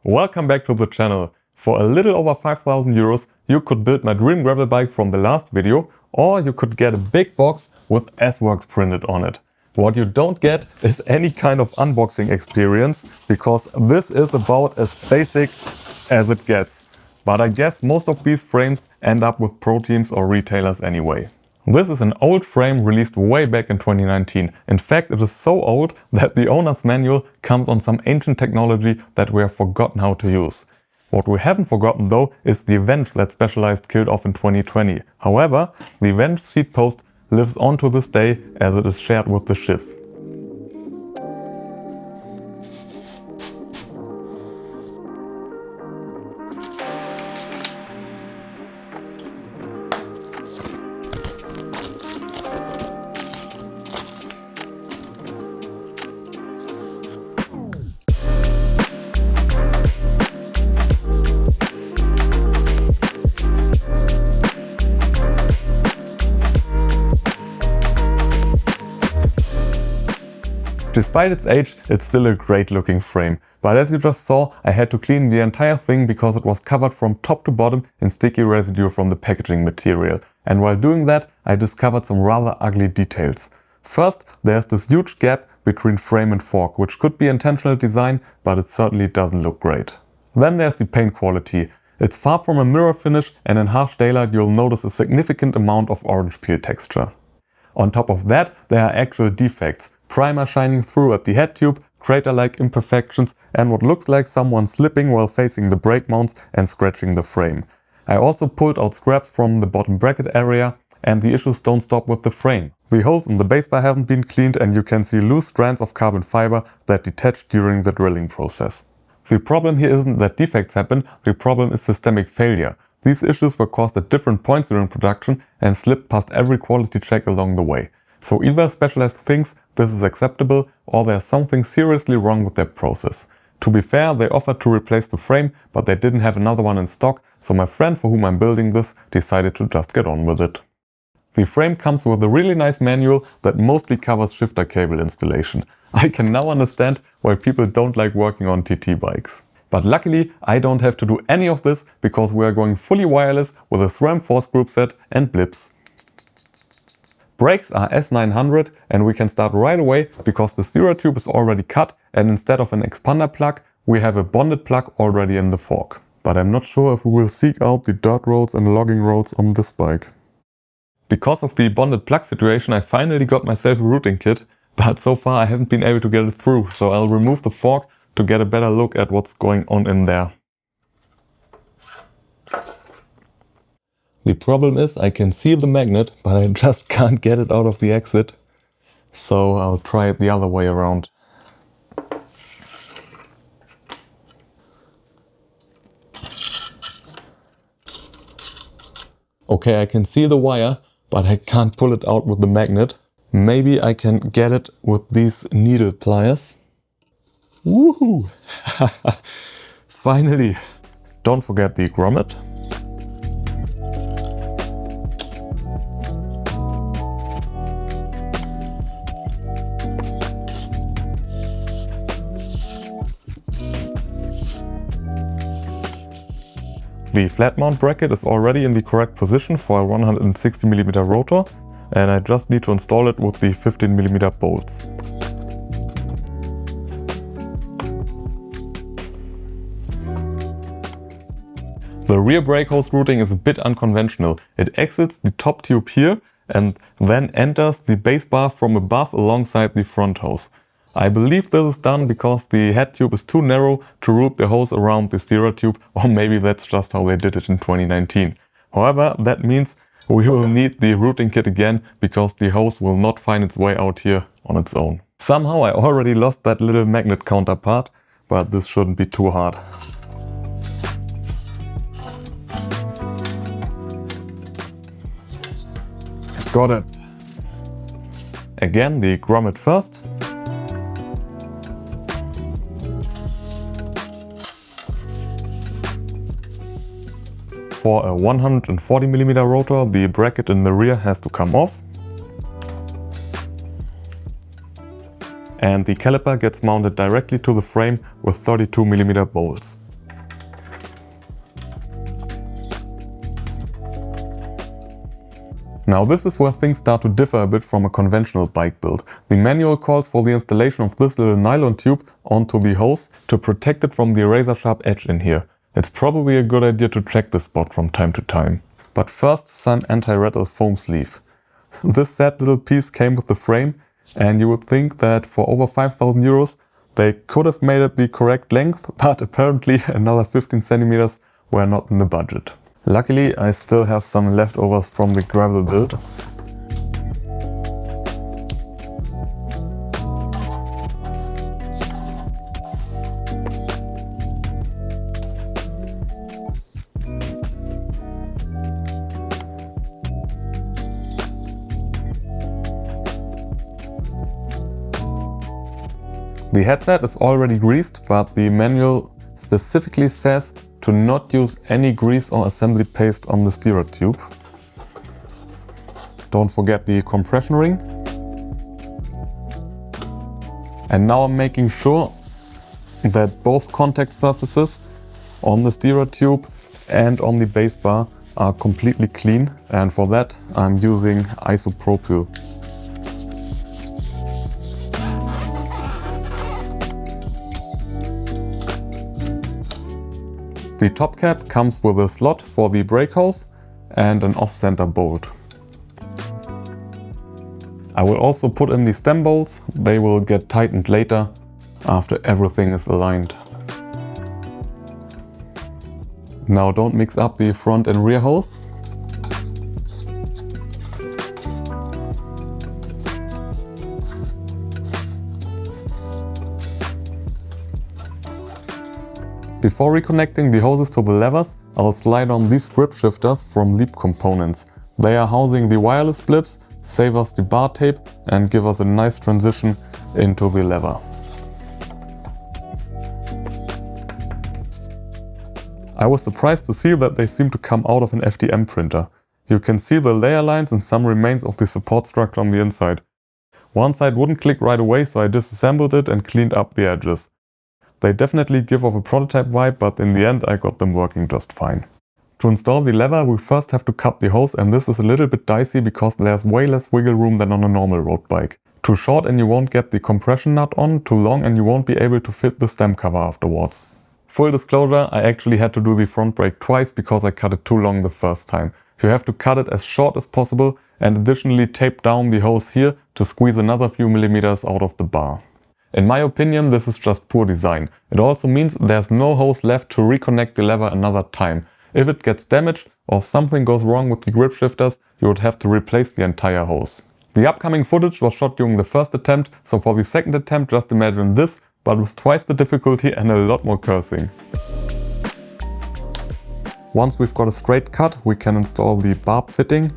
Welcome back to the channel. For a little over 5,000 euros you could build my dream gravel bike from the last video, or you could get a big box with S-Works printed on it. What you don't get is any kind of unboxing experience, because this is about as basic as it gets. But I guess most of these frames end up with pro teams or retailers anyway. This is an old frame released way back in 2019. In fact, it is so old that the owner's manual comes on some ancient technology that we have forgotten how to use. What we haven't forgotten though is the Avenge that Specialized killed off in 2020. However, the Avenge seat post lives on to this day as it is shared with the Schiff. Despite its age, it's still a great looking frame, but as you just saw, I had to clean the entire thing because it was covered from top to bottom in sticky residue from the packaging material. And while doing that, I discovered some rather ugly details. First, there's this huge gap between frame and fork, which could be intentional design, but it certainly doesn't look great. Then there's the paint quality. It's far from a mirror finish, and in harsh daylight you'll notice a significant amount of orange peel texture. On top of that, there are actual defects. Primer shining through at the head tube, crater-like imperfections, and what looks like someone slipping while facing the brake mounts and scratching the frame. I also pulled out scraps from the bottom bracket area, and the issues don't stop with the frame. The holes in the base bar haven't been cleaned, and you can see loose strands of carbon fiber that detached during the drilling process. The problem here isn't that defects happen, the problem is systemic failure. These issues were caused at different points during production and slipped past every quality check along the way. So either Specialized thinks this is acceptable, or there's something seriously wrong with their process. To be fair, they offered to replace the frame, but they didn't have another one in stock, so my friend for whom I'm building this decided to just get on with it. The frame comes with a really nice manual that mostly covers shifter cable installation. I can now understand why people don't like working on TT bikes. But luckily, I don't have to do any of this, because we are going fully wireless with a SRAM force group set and blips. Brakes are S900, and we can start right away because the steerer tube is already cut, and instead of an expander plug, we have a bonded plug already in the fork. But I'm not sure if we will seek out the dirt roads and logging roads on this bike. Because of the bonded plug situation, I finally got myself a routing kit, but so far I haven't been able to get it through, so I'll remove the fork to get a better look at what's going on in there. The problem is I can see the magnet, but I just can't get it out of the exit. So I'll try it the other way around. Okay, I can see the wire, but I can't pull it out with the magnet. Maybe I can get it with these needle pliers. Woohoo! Finally! Don't forget the grommet. The flat mount bracket is already in the correct position for a 160mm rotor, and I just need to install it with the 15mm bolts. The rear brake hose routing is a bit unconventional. It exits the top tube here and then enters the base bar from above alongside the front hose. I believe this is done because the head tube is too narrow to route the hose around the steerer tube, or maybe that's just how they did it in 2019. However, that means we will need the routing kit again, because the hose will not find its way out here on its own. Somehow I already lost that little magnet counterpart, but this shouldn't be too hard. Got it. Again, the grommet first. For a 140mm rotor, the bracket in the rear has to come off. And the caliper gets mounted directly to the frame with 32mm bolts. Now this is where things start to differ a bit from a conventional bike build. The manual calls for the installation of this little nylon tube onto the hose to protect it from the razor sharp edge in here. It's probably a good idea to check this spot from time to time. But first, some anti-rattle foam sleeve. This sad little piece came with the frame, and you would think that for over 5,000 euros they could have made it the correct length, but apparently another 15 centimeters were not in the budget. Luckily, I still have some leftovers from the gravel build. The headset is already greased, but the manual specifically says to not use any grease or assembly paste on the steerer tube. Don't forget the compression ring. And now I'm making sure that both contact surfaces on the steerer tube and on the base bar are completely clean, and for that I'm using isopropyl. The top cap comes with a slot for the brake hose and an off-center bolt. I will also put in the stem bolts. They will get tightened later after everything is aligned. Now don't mix up the front and rear hose. Before reconnecting the hoses to the levers, I'll slide on these grip shifters from Leap Components. They are housing the wireless blips, save us the bar tape and give us a nice transition into the lever. I was surprised to see that they seem to come out of an FDM printer. You can see the layer lines and some remains of the support structure on the inside. One side wouldn't click right away, so I disassembled it and cleaned up the edges. They definitely give off a prototype vibe, but in the end I got them working just fine. To install the lever, we first have to cut the hose, and this is a little bit dicey because there's way less wiggle room than on a normal road bike. Too short and you won't get the compression nut on, too long and you won't be able to fit the stem cover afterwards. Full disclosure, I actually had to do the front brake twice because I cut it too long the first time. You have to cut it as short as possible and additionally tape down the hose here to squeeze another few millimeters out of the bar. In my opinion, this is just poor design. It also means there's no hose left to reconnect the lever another time. If it gets damaged or if something goes wrong with the grip shifters, you would have to replace the entire hose. The upcoming footage was shot during the first attempt, so for the second attempt just imagine this, but with twice the difficulty and a lot more cursing. Once we've got a straight cut, we can install the barb fitting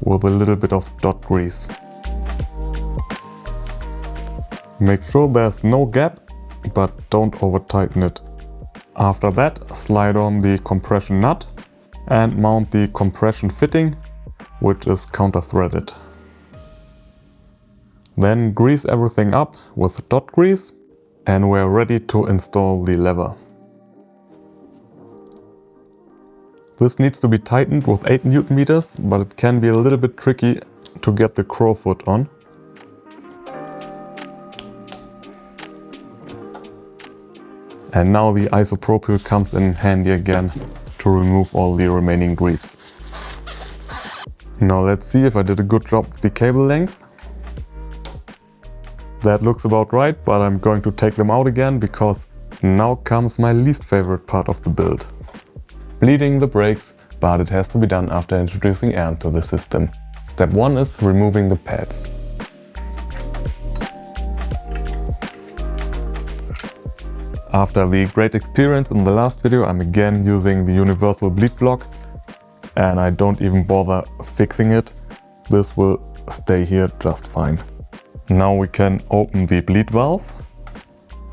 with a little bit of dot grease. Make sure there's no gap, but don't over tighten it. After that, slide on the compression nut and mount the compression fitting, which is counter threaded. Then grease everything up with dot grease and we're ready to install the lever. This needs to be tightened with 8 Newton meters, but it can be a little bit tricky to get the crow foot on. And now the isopropyl comes in handy again to remove all the remaining grease. Now let's see if I did a good job with the cable length. That looks about right, but I'm going to take them out again because now comes my least favorite part of the build. Bleeding the brakes, but it has to be done after introducing air into the system. Step 1 is removing the pads. After the great experience in the last video, I'm again using the universal bleed block and I don't even bother fixing it. This will stay here just fine. Now we can open the bleed valve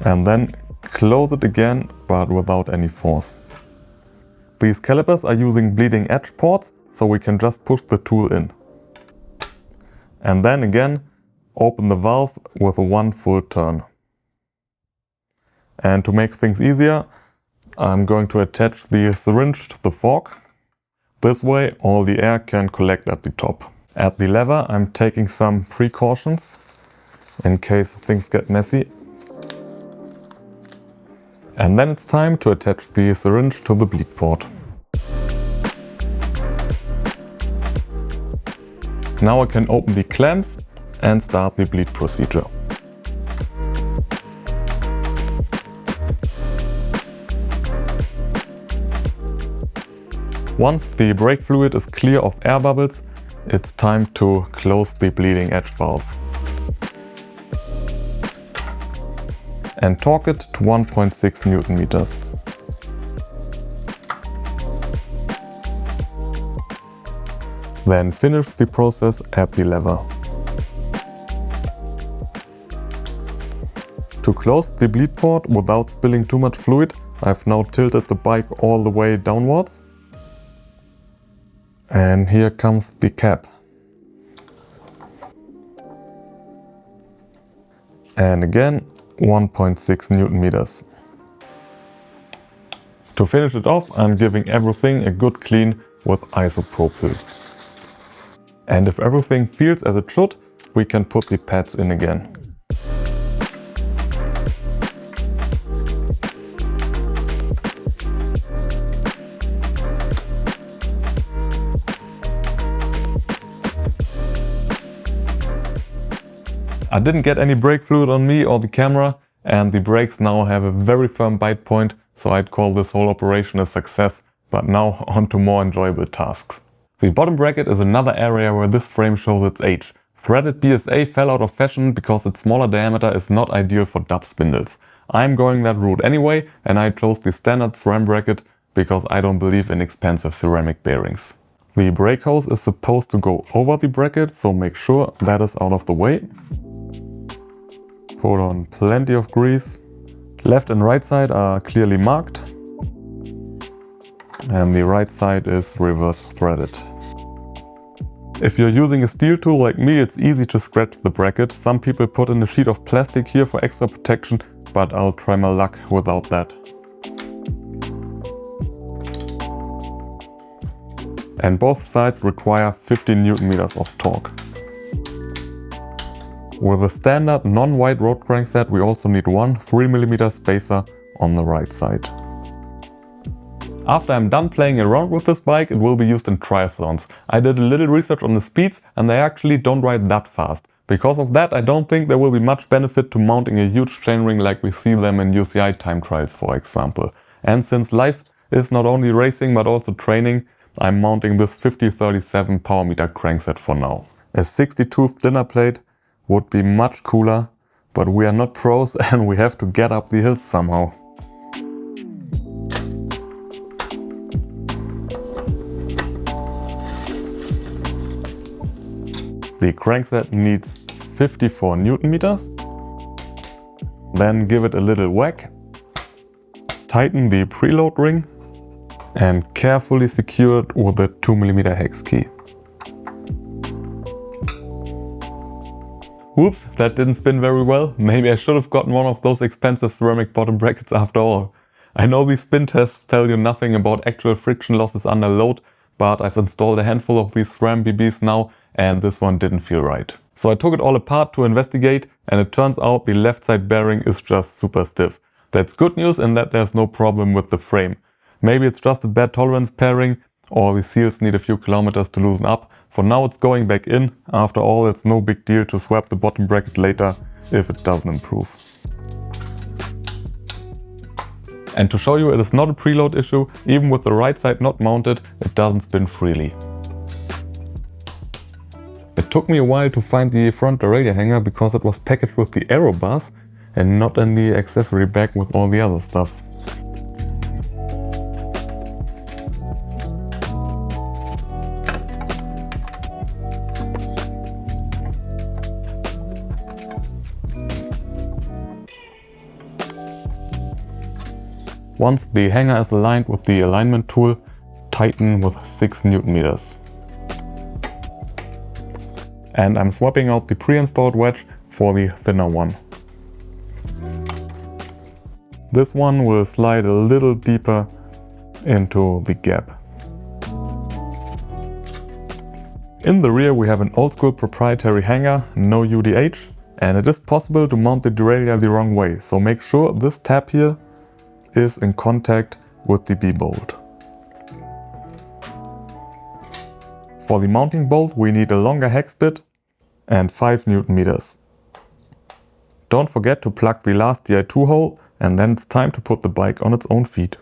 and then close it again, but without any force. These calipers are using bleeding edge ports, so we can just push the tool in. And then again, open the valve with one full turn. And to make things easier, I'm going to attach the syringe to the fork. This way all the air can collect at the top. At the lever, I'm taking some precautions in case things get messy. And then it's time to attach the syringe to the bleed port. Now I can open the clamps and start the bleed procedure. Once the brake fluid is clear of air bubbles, it's time to close the bleeding edge valve and torque it to 1.6 Newton meters. Then finish the process at the lever. To close the bleed port without spilling too much fluid, I've now tilted the bike all the way downwards. And here comes the cap. And again, 1.6 Newton meters. To finish it off, I'm giving everything a good clean with isopropyl. And if everything feels as it should, we can put the pads in again. I didn't get any brake fluid on me or the camera, and the brakes now have a very firm bite point, so I'd call this whole operation a success. But now on to more enjoyable tasks. The bottom bracket is another area where this frame shows its age. Threaded BSA fell out of fashion because its smaller diameter is not ideal for dub spindles. I'm going that route anyway, and I chose the standard SRAM bracket because I don't believe in expensive ceramic bearings. The brake hose is supposed to go over the bracket, so make sure that is out of the way. Put on plenty of grease. Left and right side are clearly marked. And the right side is reverse threaded. If you're using a steel tool like me, it's easy to scratch the bracket. Some people put in a sheet of plastic here for extra protection, but I'll try my luck without that. And both sides require 15 Newton meters of torque. With a standard non-wide road crankset, we also need one 3mm spacer on the right side. After I'm done playing around with this bike, it will be used in triathlons. I did a little research on the speeds and they actually don't ride that fast. Because of that, I don't think there will be much benefit to mounting a huge chainring like we see them in UCI time trials, for example. And since life is not only racing but also training, I'm mounting this 5037 power meter crankset for now. A 60-tooth dinner plate would be much cooler, but we are not pros and we have to get up the hills somehow. The crankset needs 54 Newton meters. Then give it a little whack. Tighten the preload ring and carefully secure it with a 2mm hex key. Whoops, that didn't spin very well. Maybe I should have gotten one of those expensive ceramic bottom brackets after all. I know these spin tests tell you nothing about actual friction losses under load, but I've installed a handful of these SRAM BBs now and this one didn't feel right. So I took it all apart to investigate and it turns out the left side bearing is just super stiff. That's good news in that there's no problem with the frame. Maybe it's just a bad tolerance pairing or the seals need a few kilometers to loosen up. For now it's going back in. After all, it's no big deal to swap the bottom bracket later if it doesn't improve. And to show you it is not a preload issue, even with the right side not mounted, it doesn't spin freely. It took me a while to find the front derailleur hanger because it was packaged with the aero bars and not in the accessory bag with all the other stuff. Once the hanger is aligned with the alignment tool, tighten with 6 Newton meters. And I'm swapping out the pre-installed wedge for the thinner one. This one will slide a little deeper into the gap. In the rear we have an old school proprietary hanger, no UDH, and it is possible to mount the derailleur the wrong way, so make sure this tab here is in contact with the B-bolt. For the mounting bolt we need a longer hex bit and 5 Newton meters. Don't forget to plug the last Di2 hole, and then it's time to put the bike on its own feet.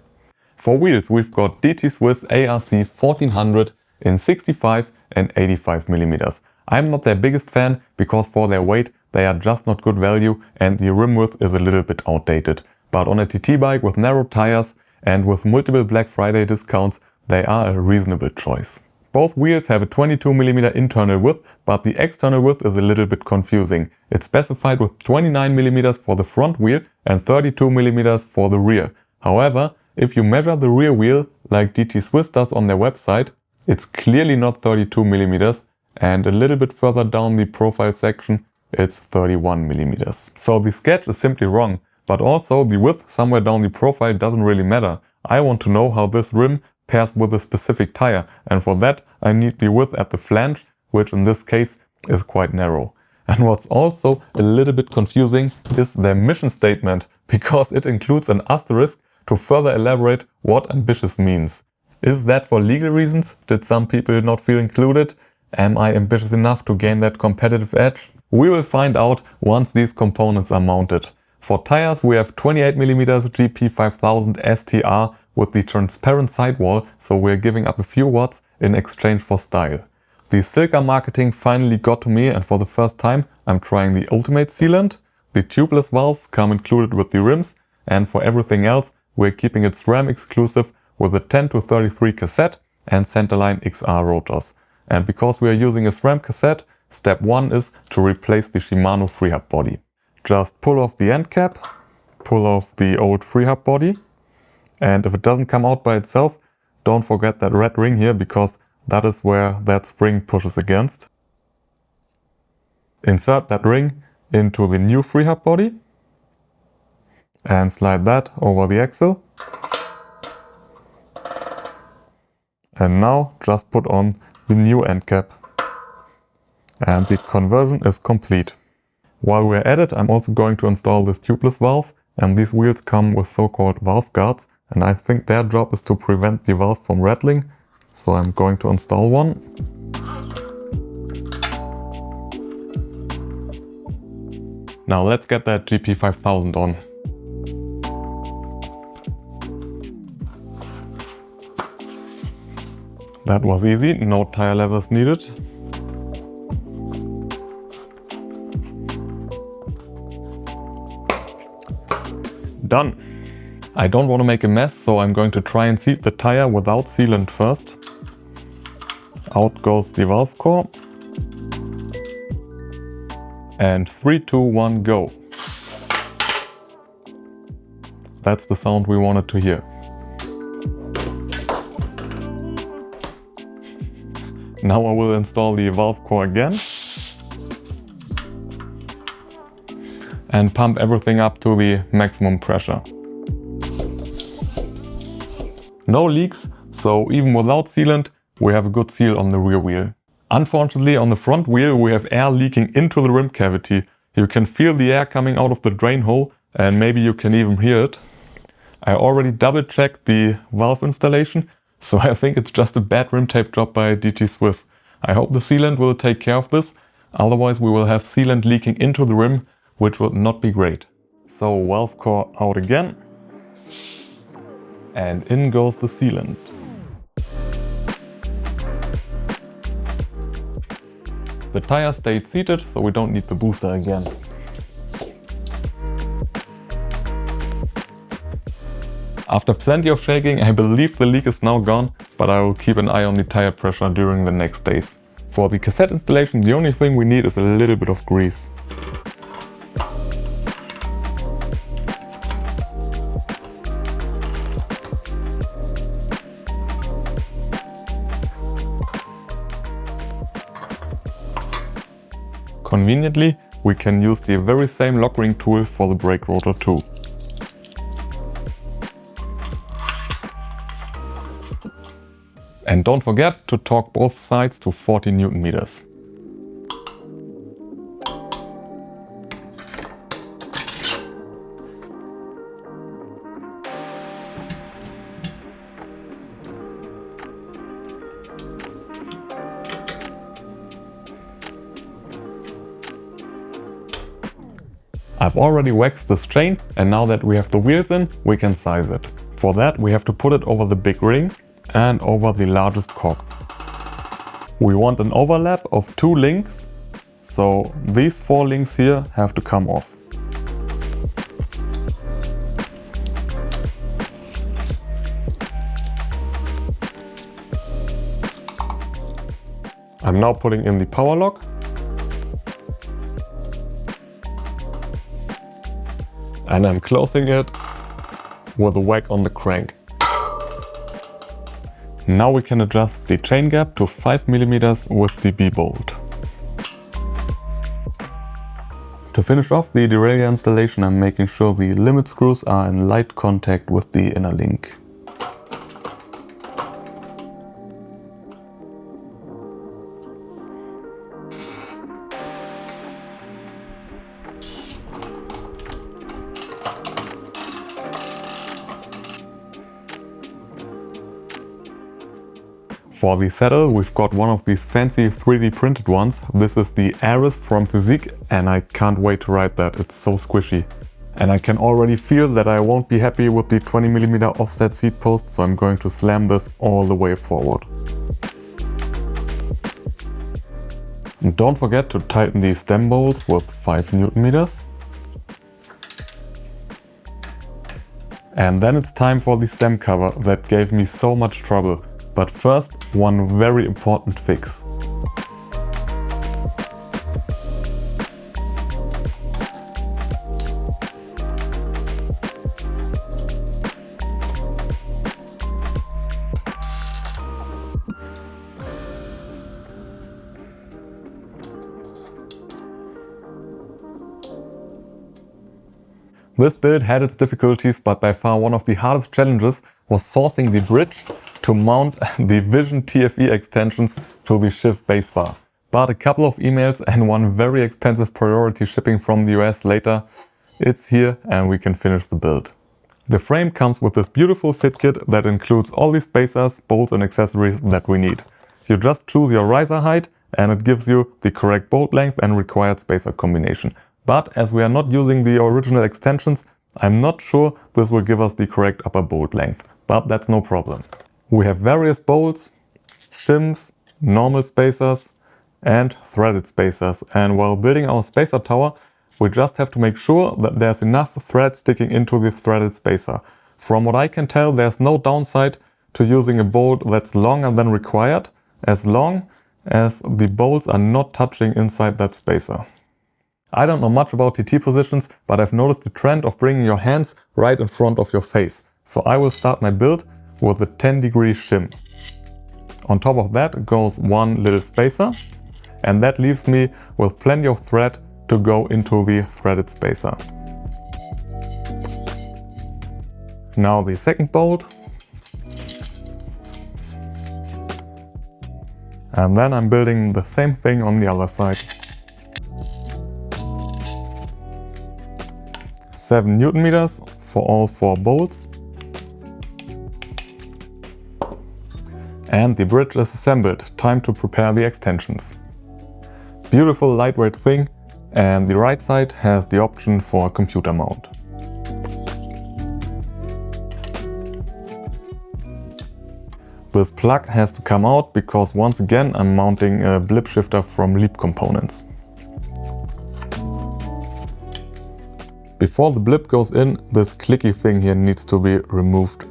For wheels we've got DT Swiss ARC 1400 in 65 and 85 mm. I'm not their biggest fan because for their weight they are just not good value and the rim width is a little bit outdated. But on a TT bike with narrow tires and with multiple Black Friday discounts they are a reasonable choice. Both wheels have a 22 mm internal width, but the external width is a little bit confusing. It's specified with 29 mm for the front wheel and 32 mm for the rear. However, if you measure the rear wheel like DT Swiss does on their website, it's clearly not 32 mm, and a little bit further down the profile section it's 31 mm. So the sketch is simply wrong, but also the width somewhere down the profile doesn't really matter. I want to know how this rim pairs with a specific tire, and for that I need the width at the flange, which in this case is quite narrow. And what's also a little bit confusing is their mission statement, because it includes an asterisk to further elaborate what ambitious means. Is that for legal reasons? Did some people not feel included? Am I ambitious enough to gain that competitive edge? We will find out once these components are mounted. For tires we have 28 mm GP5000 STR with the transparent sidewall, so we're giving up a few watts in exchange for style. The Silca marketing finally got to me, and for the first time I'm trying the Ultimate sealant. The tubeless valves come included with the rims, and for everything else we're keeping it SRAM exclusive with a 10-33 cassette and Centerline XR rotors. And because we are using a SRAM cassette, step 1 is to replace the Shimano freehub body. Just pull off the end cap, pull off the old freehub body, and if it doesn't come out by itself, don't forget that red ring here, because that is where that spring pushes against. Insert that ring into the new freehub body and slide that over the axle. And now just put on the new end cap. And the conversion is complete. While we're at it, I'm also going to install this tubeless valve, and these wheels come with so-called valve guards, and I think their job is to prevent the valve from rattling, so I'm going to install one. Now let's get that GP5000 on. That was easy, no tire levers needed. Done. I don't want to make a mess, so I'm going to try and seat the tire without sealant first. Out goes the valve core. And 3, 2, 1, go. That's the sound we wanted to hear. Now I will install the valve core again. And pump everything up to the maximum pressure. No leaks, so even without sealant we have a good seal on the rear wheel. Unfortunately on the front wheel we have air leaking into the rim cavity. You can feel the air coming out of the drain hole, and maybe you can even hear it. I already double checked the valve installation, so I think it's just a bad rim tape job by DT Swiss. I hope the sealant will take care of this, otherwise we will have sealant leaking into the rim, which would not be great. So valve core out again. And in goes the sealant. The tire stayed seated, so we don't need the booster again. After plenty of shaking, I believe the leak is now gone, but I will keep an eye on the tire pressure during the next days. For the cassette installation, the only thing we need is a little bit of grease. Conveniently, we can use the very same lock ring tool for the brake rotor too. And don't forget to torque both sides to 40 Newton meters. I've already waxed this chain, and now that we have the wheels in, we can size it. For that we have to put it over the big ring and over the largest cog. We want an overlap of 2 links, so these 4 links here have to come off. I'm now putting in the power lock. And I'm closing it with a whack on the crank. Now we can adjust the chain gap to 5 mm with the B-bolt. To finish off the derailleur installation, I'm making sure the limit screws are in light contact with the inner link. For the saddle, we've got one of these fancy 3D printed ones. This is the Ares from Fizik, and I can't wait to ride that. It's so squishy. And I can already feel that I won't be happy with the 20 mm offset seat post, so I'm going to slam this all the way forward. And don't forget to tighten the stem bolts with 5 Newton meters. And then it's time for the stem cover that gave me so much trouble. But first, one very important fix. This build had its difficulties, but by far one of the hardest challenges was sourcing the bridge to mount the Vision TFE extensions to the Shiv base bar. But a couple of emails and one very expensive priority shipping from the US later, it's here and we can finish the build. The frame comes with this beautiful fit kit that includes all the spacers, bolts and accessories that we need. You just choose your riser height and it gives you the correct bolt length and required spacer combination. But as we are not using the original extensions, I'm not sure this will give us the correct upper bolt length, but that's no problem. We have various bolts, shims, normal spacers and threaded spacers, and while building our spacer tower we just have to make sure that there's enough thread sticking into the threaded spacer. From what I can tell, there's no downside to using a bolt that's longer than required, as long as the bolts are not touching inside that spacer. I don't know much about TT positions, but I've noticed the trend of bringing your hands right in front of your face. So I will start my build with a 10-degree shim. On top of that goes one little spacer, and that leaves me with plenty of thread to go into the threaded spacer. Now the second bolt. And then I'm building the same thing on the other side. 7 Newton meters for all 4 bolts. And the bridge is assembled. Time to prepare the extensions. Beautiful lightweight thing, and the right side has the option for a computer mount. This plug has to come out because once again I'm mounting a blip shifter from Leap Components. Before the blip goes in, this clicky thing here needs to be removed.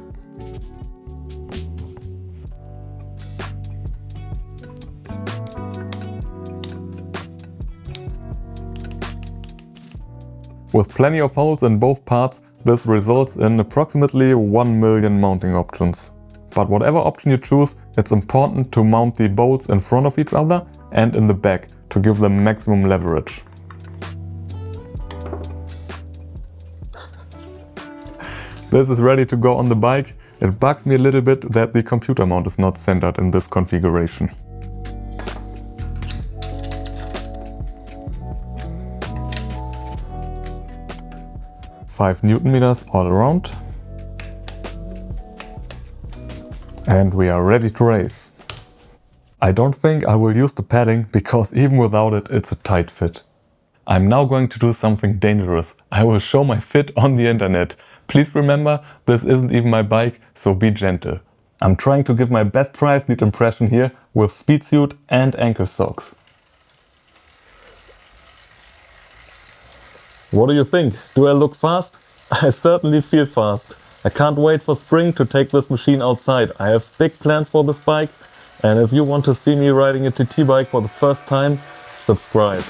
With plenty of holes in both parts, this results in approximately 1 million mounting options. But whatever option you choose, it's important to mount the bolts in front of each other and in the back to give them maximum leverage. This is ready to go on the bike, It bugs me a little bit that the computer mount is not centered in this configuration. Five Newton meters all around. And we are ready to race. I don't think I will use the padding because even without it, it's a tight fit. I'm now going to do something dangerous. I will show my fit on the internet. Please remember, this isn't even my bike, so be gentle. I'm trying to give my best triathlete impression here with speed suit and ankle socks. What do you think? Do I look fast? I certainly feel fast. I can't wait for spring to take this machine outside. I have big plans for this bike, and if you want to see me riding a TT bike for the first time, subscribe.